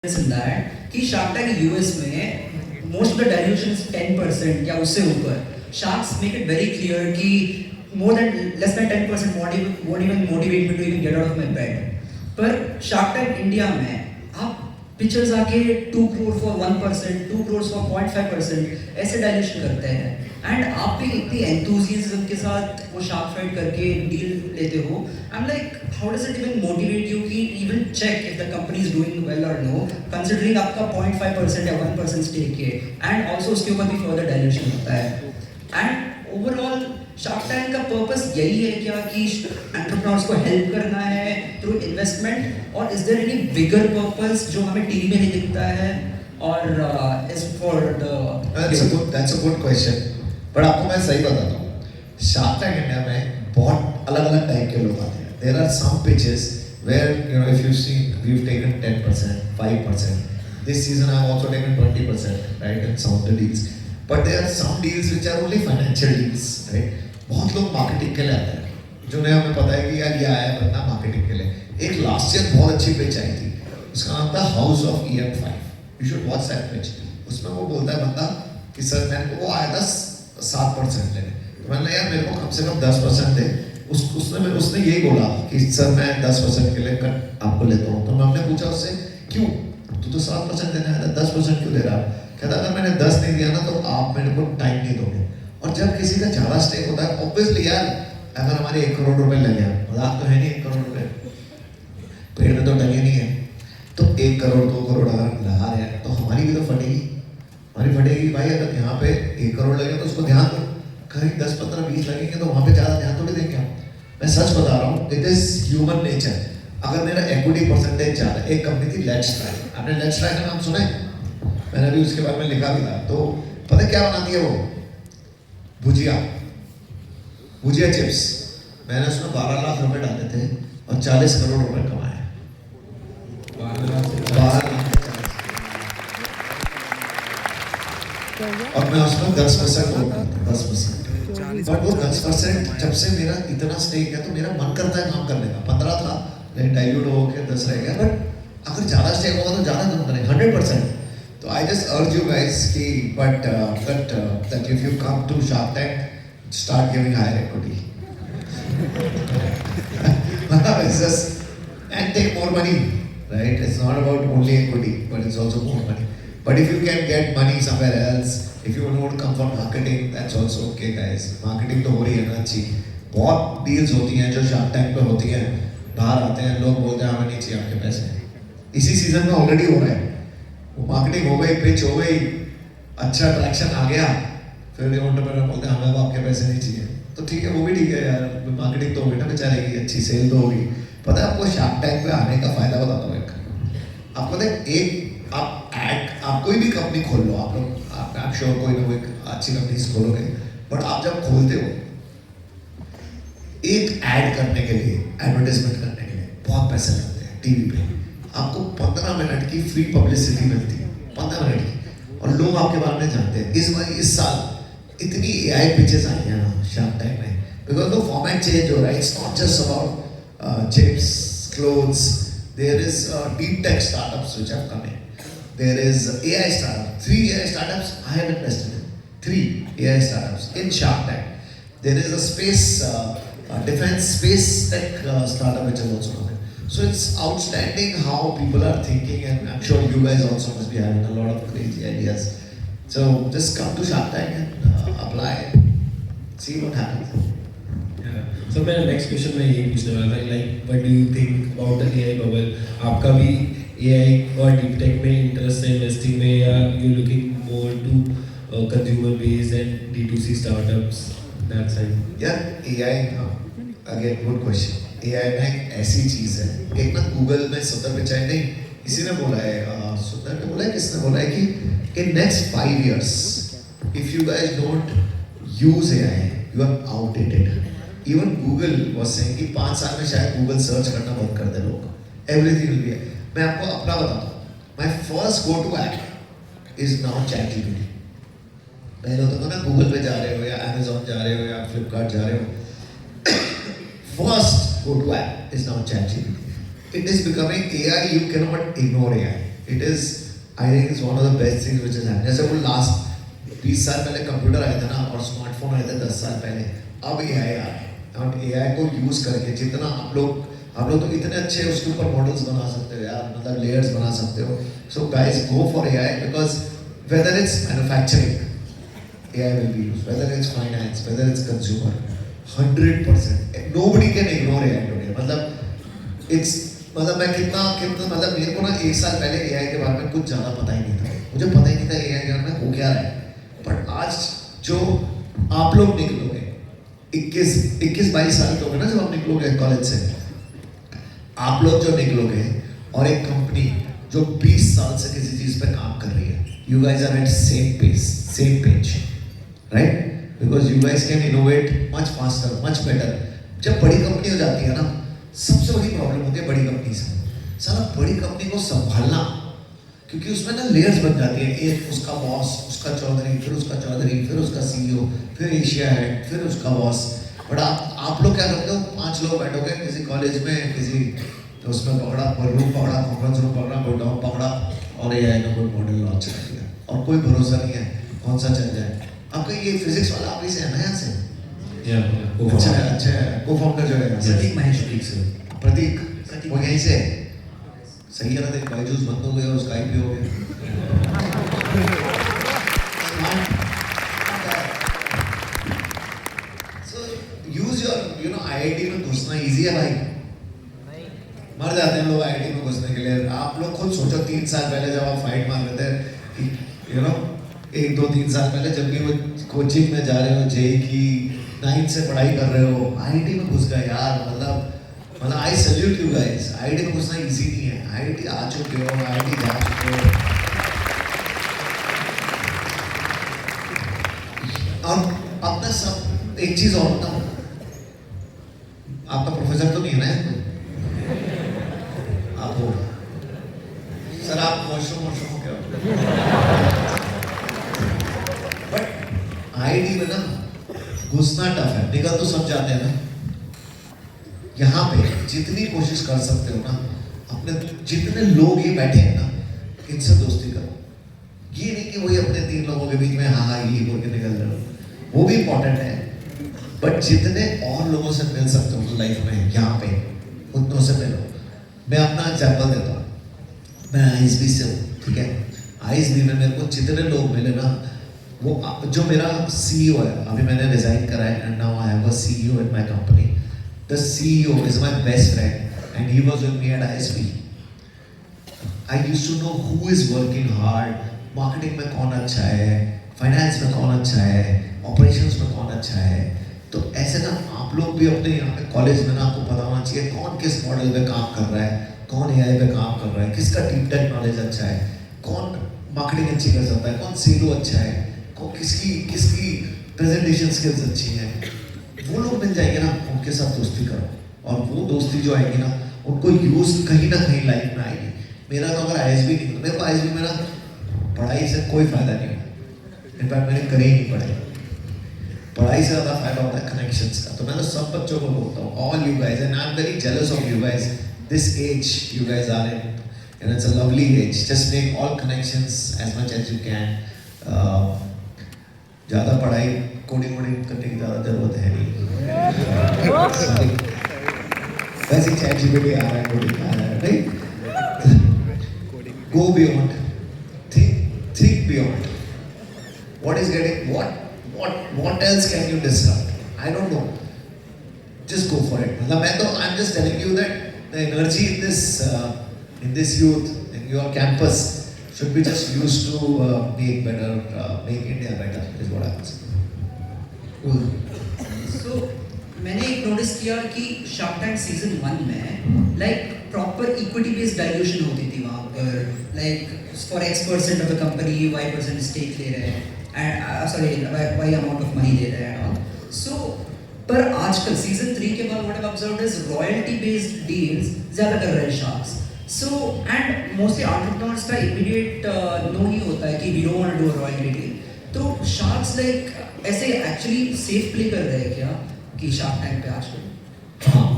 in that कि Shark Tank US में most of the dilution is 10% या उससे ऊपर. Sharks make it very clear कि more than less than 10% won't even motivate me to even get out of my bed. पर Shark Tank India में आप pictures आके 2 crore for 1%, 2 crores for 0.5% ऐसे dilution करते हैं. एंड आप भी इतनी एंथुजियाज्म के साथ वो शार्क फाइट करके डील लेते हो. I am like how does it even motivate you कि even check if the company is doing well और नो, कंसीडरिंग आपका 0.5% या 1% स्टेक है एंड ऑल्सो उसके ऊपर भी फर्दर डायल्यूशन होता है. एंड ओवरऑल शार्क टैंक का पर्पस यही है क्या कि एंटरप्रेन्योर्स को हेल्प करना है थ्रू इन्वेस्टमेंट, और is there any bigger purpose जो हमें टीवी में नहीं दिखता है और is for the that's a good question. पर आपको मैं सही बताता हूँ, शार्क टैंक इंडिया में बहुत अलग अलग टाइप के लोग आते हैं. There are some pitches where if you've seen, we've taken 10%, 5%. This season I've also taken 20%, right, in some of the deals. But there are some deals which are only financial deals, right? बहुत लोग marketing के लिए आते हैं, जो नहीं हमें पता है कि यार ये आया है बंदा मार्केटिंग के लिए. एक लास्ट ईयर बहुत अच्छी पिच आई थी, उसका नाम था house of EM5. You should watch that pitch. उसमें वो बोलता है बंदा कि सर मैंने वो आया था 7% लेने, तो मैंने यार मेरे को कम से कम 10% दे. उसने यही बोला कि सर मैं 10% के लिए कट आपको लेता हूँ. तो हमने पूछा उससे क्यों, तू तो 7% देने आया था, 10% क्यों दे रहा है? कहता अगर मैंने 10 नहीं दिया ना तो आप मेरे को टाइम नहीं दोगे. और जब किसी का ज़्यादा स्टेक होता है ऑब्वियसली यार, अगर हमारे 1 करोड़ रुपए लगे हैं, मजाक तो है नहीं, 1 करोड़ रुपए पेड़ में तो टंगे नहीं है, तो 1 करोड़ 2 करोड़ अगर लगा रहे हैं तो हमारी भी तो फटेगी. हमारी फटेगी भाई. अगर यहाँ पे 1 करोड़ लगे तो उसको ध्यान दो, कहीं 10 15 20 लगेंगे तो वहाँ पे ज़्यादा ध्यान थोड़ी देंगे हम. मैं सच बता रहा हूँ, इट इज ह्यूमन नेचर. अगर मेरा इक्विटी परसेंटेज ज़्यादा, एक कंपनी थी लेट्स ट्राई, आपने लेट्स ट्राई का नाम सुना है? मैंने भी उसके बारे में लिखा भी था. तो पता है क्या बनाती है वो? भुजिया चिप्स. मैंने उसमें 12 लाख रुपए डाले थे और 40 करोड़ रुपए कमाए. 12 लाख और मैं उसमें 10% होता था, 10%. बट वो 10% जब से मेरा इतना स्टेक है तो मेरा मन करता है काम करने का. 15 था लेकिन डाइल्यूट हो के 10 रह गया. बट अगर ज़्यादा स्टेक होगा तो ज़्यादा काम करें 100%. तो I just urge you guys कि that if you come to Shark Tank, start giving higher equity. It's just and take more money, right? It's not about only equity, but it's also more money. But if you can get money somewhere else, if you don't come for marketing, that's also okay, guys. Marketing तो हो रही है ना अच्छी. बहुत deals होती हैं जो Shark Tank पे होती हैं, बाहर आते हैं लोग बोलते हैं हमें नहीं चाहिए आपके पैसे. इसी सीजन में ऑलरेडी हो रहा है. वो मार्केटिंग हो गई, पिच हो गई, अच्छा ट्रैक्शन आ गया, फिर एंटरप्रेन्योर बोलते हैं हमें आपके पैसे नहीं चाहिए. तो ठीक है, वो भी ठीक है यार, मार्केटिंग तो होगी ना बेचारे की, अच्छी सेल तो होगी. पता है आपको शार्क टैंक पे आने का फायदा बताता हूँ. आपको पता है एक आप कोई भी कंपनी खोल लो, आप लोग आप श्योर कोई ना कोई अच्छी कंपनी खोलोगे, बट आप जब खोलते हो एक ऐड करने के लिए, एडवर्टाइजमेंट करने के लिए बहुत पैसे लगते हैं. टीवी पे आपको 15 मिनट की फ्री पब्लिसिटी मिलती है, 15 मिनट की, और लोग आपके बारे में जानते हैं. इस साल इतनी AI पिचेस आई हैं ना शार्क टैंक में, बिकॉज द फॉर्मेट चेंज हो रहा है. It's not just about chips, clothes. There is deep tech startups which have come in. There is AI startup. 3 AI startups I have invested in. 3 AI startups in Shark Tank. There is a space defense space tech startup which has also come in. So it's outstanding how people are thinking, and I'm sure you guys also must be having a lot of crazy ideas. So just come to Shark Tank and apply, see what happens. Yeah. So मेरा next question मैं ये पूछने वाला था, like what do you think about the AI bubble? आपका भी AI और deep tech में interest है investing में, या you looking more to consumer based and D2C startups that side? Yeah, AI again good question. AI ना एक ऐसी चीज है, एक ना गूगल में सुंदर पिचाई नहीं, इसी ने बोला है, सुंदर ने बोला है, किसने बोला है कि in next 5 years if you guys don't use AI you are outdated. Even Google was saying कि 5 साल में शायद गूगल सर्च करना बंद कर दे लोग. Everything will be. मैं आपको अपना बताता हूँ. My first go to app is now ChatGPT. पहले होता था ना गूगल पे जा रहे हो या Amazon जा रहे हो या Flipkart जा रहे हो, first go to app is now ChatGPT. It is becoming AI. You cannot ignore AI. It is I think is one of the best things which is happening. जैसे वो लास्ट 20 साल पहले कंप्यूटर आए थे ना और स्मार्टफोन आए थे 10 साल पहले, अब एआई आ रहा है. और एआई को यूज करके जितना आप लोग तो इतने अच्छे उसके ऊपर मॉडल्स बना सकते हो यार, मतलब लेयर्स बना सकते हो. So guys go for AI because whether it's manufacturing AI will be used, whether it's finance, whether it's consumer, 100%. Nobody can ignore AI today. मतलब इट्स मैं कितना मतलब मेरे को ना 1 साल पहले एआई के बारे में कुछ ज़्यादा पता ही नहीं था. मुझे पता ही नहीं था एआई के बारे में हो क्या रहा है. बट आज जो आप लोग निकलोगे 21-22 साल के होंगे ना जब आप निकलोगे कॉलेज से, आप लोग जो निकलोगे और एक कंपनी जो 20 साल से किसी चीज़ पे काम कर रही है, you guys are at same page, right? Because you guys can innovate much faster, much better. जब बड़ी कंपनी हो जाती है ना, सबसे बड़ी प्रॉब्लम होती है बड़ी कंपनी से. साला बड़ी कंपनी को संभालना, क्योंकि उसमें ना लेयर्स बन जाती है. एक उसका बॉस, उसका चौधरी, फिर उसका चौधरी, फिर उसका सीईओ, फिर एशिया हेड, फिर उसका बॉस. बट आप लोग क्या करते हो, 5 लोग बैठोगे किसी कॉलेज में, किसी तो उसमें पकड़ा, कोई रूम पकड़ा, कॉन्फ्रेंस रूम पकड़ा, कोई डॉम पकड़ा और एआई का कोई मॉडल लॉन्च कर दिया. और कोई भरोसा नहीं है कौन सा चल जाए. आपका ये फिजिक्स वाला आप ही से है ना, यहाँ से? अच्छा को-फाउंडर जो है प्रतीक महेश्वरी से, प्रतीक वो यहीं से. सही है ना, देख बायजूस बंद हो गया और उसका आईपीओ हो गया. यूज योर आईआईटी में घुसना इजी है भाई. मर जाते हैं लोग आईआईटी में घुसने के लिए. आप लोग खुद सोचो 3 साल पहले जब आप फाइट मार रहे थे, 1, 2, 3 साल पहले जब भी वो कोचिंग में जा रहे हो, जेई की 9 से पढ़ाई कर रहे हो, आईआईटी में घुस गए यार. मतलब आई सैल्यूट यू गाइस. आईआईटी में घुसना इजी नहीं है. आईआईटी आ चुके हो, आईआईटी जा चुके हो. और अपना सब एक चीज और बताऊं, आपका प्रोफेसर तो नहीं है ना? आप हो सर, आप वॉशरूम क्या? बट आईआईटी में ना घुसना टफ है. निकल तो सब जाते हैं ना. यहाँ पे जितनी कोशिश कर सकते हो ना, अपने जितने लोग ये बैठे हैं ना, इनसे दोस्ती करो. ये नहीं कि वही अपने 3 लोगों के बीच में हाँ ये बोल के निकल रहे हो, वो भी इम्पोर्टेंट है. बट जितने और लोगों से मिल सकते हो लाइफ में यहाँ पे, उतनों से मिलो. मैं अपना एग्जाम्पल देता हूँ. मैं आईएसबी से हूँ, ठीक है? आईएसबी में मेरे को जितने लोग मिले ना, वो जो मेरा सीईओ है, अभी मैंने रिजाइन करा है and now I have a CEO in my company. The CEO is my best friend and he was with me at ISB. I used to know who is working hard. Marketing में कौन अच्छा है, finance में कौन अच्छा है, operations में कौन अच्छा है. तो ऐसे ना आप लोग भी अपने यहाँ पे कॉलेज में ना आपको पता होना चाहिए कौन किस मॉडल पे काम कर रहा है, कौन एआई पे काम कर रहा है, किसका डीप टेक नॉलेज अच्छा है, कौन मार्केटिंग अच्छी कर सकता है, कौन सेलो अच्छा है, कौन किसकी प्रेजेंटेशन स्किल्स अच्छी हैं. वो लोग मिल जाएंगे ना, उनके साथ दोस्ती करो. और वो दोस्ती जो आएगी ना, उनको यूज कहीं ना कहीं लाइफ में आएगी. मेरा तो अगर आईएसबी नहीं, मेरे को आईएसबी में ना पढ़ाई से कोई फायदा नहीं हुआ. इनफैक्ट मैंने करी ही नहीं पढ़ाई. पढ़ाई से ज़्यादा फायदा होता है कनेक्शंस का. तो मैं तो सब बच्चों को बोलता हूँ, all you guys, and I am very jealous of you guys. This age you guys are in, and it's a lovely age. Just make all connections as much as you can. ज़्यादा पढ़ाई coding करने की ज़्यादा जरूरत है नहीं. वैसे chat GPT आ रहा है, कोडिंग आ रहा है, नहीं? Go beyond. Think beyond. What is getting what else can you disrupt? I don't know. Just go for it. I'm just telling you that the energy in this youth, in your campus, should be just used to make India better. Is what I would say. Cool. So मैंने एक notice किया कि shark tank season 1 में like proper equity based valuation होती थी वहाँ पर. Like for X% of the company Y% stake ले रहे हैं and Y amount of money दे रहे हैं. सो पर आजकल सीजन 3 के बाद what I observed is royalty based deals ज़्यादा कर रहे हैं sharks. So and mostly entrepreneurs का इमीडिएट नो ही होता है कि we don't want to do a royalty deal. तो शार्क्स लाइक ऐसे एक्चुअली सेफ प्ले कर रहे हैं क्या कि शार्क टैंक पे आजकल? हाँ.